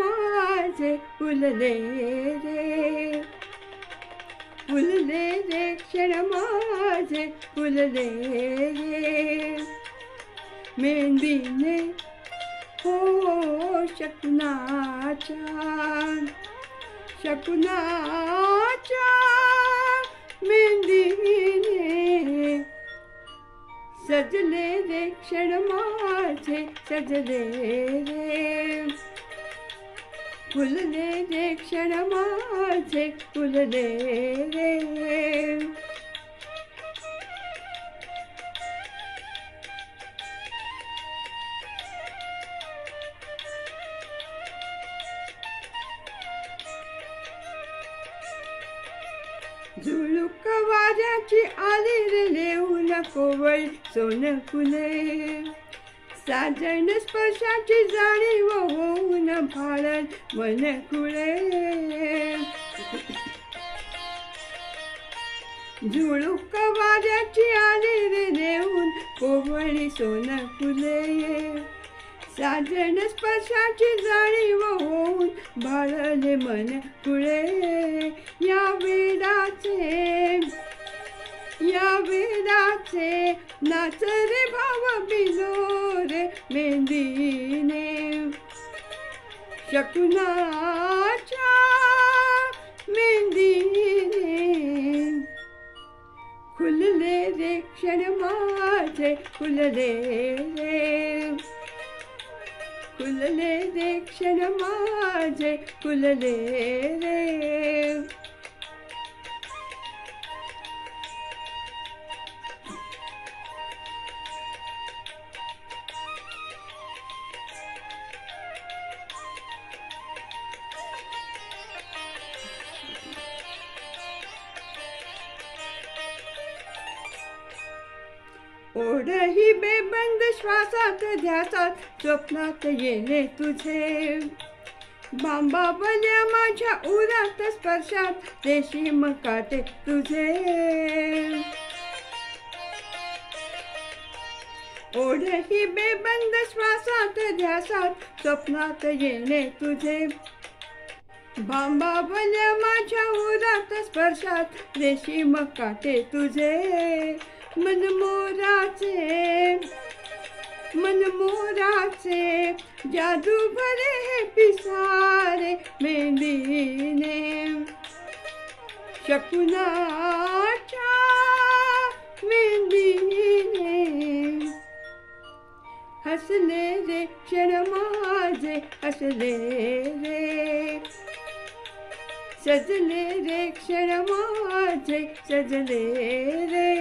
माझे फुलले रे, फुलले रे क्षण माझे फुलले रे. मेहंदीने हो शकुनाच्या, शकुनाच्या मेहंदीने सजले रे क्षण माझे सजले रे, फुलले रे क्षण माझे फुलले रे. झुळूक वाऱ्याची आली रे लेऊन कोवळी सोन फुले, साजन स्पर्शाची जाणीव होऊन भाळण मन खुळे. झुळूक वाऱ्याची आली रे लेऊन कोवळी सोन फुले, साजन स्पर्शाची जाणीव होऊन भाळले मन खुळे. या वेडाचे, या वेडाचे नाच रे भाव बिलो रे मेहंदीने, शकुनाच्या मेहंदीने खुलले रे क्षण माझे फुलले रे, फुलले रे क्षण माझे फुलले रे. ओढ ही बेबंद श्वासात ध्यासात स्वप्नात येणे तुझे, बांबावल्या माझ्या उरात स्पर्शात रेशीम काटे तुझे. ओढ ही बेबंद श्वासात ध्यासात स्वप्नात येणे तुझे, बांबावल्या माझ्या उरात स्पर्शात रेशीम काटे तुझे. मनमोराचे, मनमोराचे जादू भरे पिसारे मेहंदीने, शकुनाच्या मेहंदीने हसले रे क्षण माझे हसले रे, सजले रे क्षण माझे सजले रे.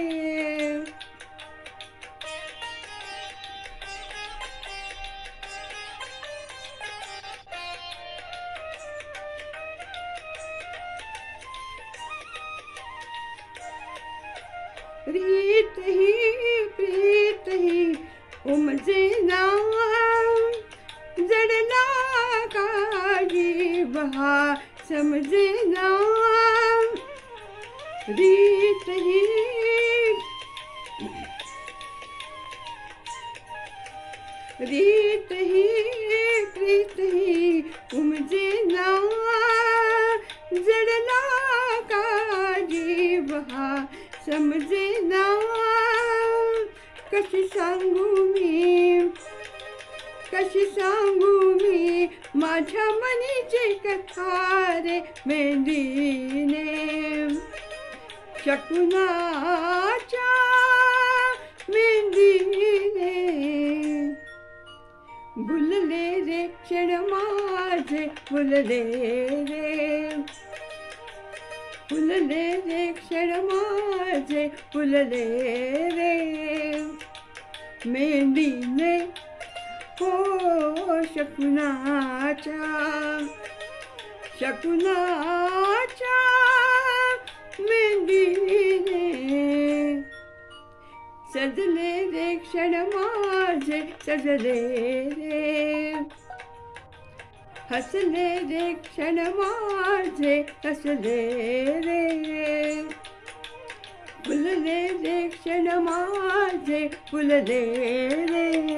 रीत ही उमजे ना, जडला काळी बहार समझे ना. रीत ही प्रीत ही उमजे ना, जडला काळी बहार समझे ना. कशी सांगू मी माझ्या मनीची कथा रे मेहंदीने, शकुनाच्या मेहंदीने भुलले रे क्षण माझे फुलले रे, फुलले रे क्षण माझे फुलले रे. मेहंदीने हो शकुनाच्या, शकुनाच्या मेहंदीने सजले रे क्षण माझे सजले रे, हसले रे क्षण माझे हसले रे. फुलले रे क्षण माझे फुलले रे.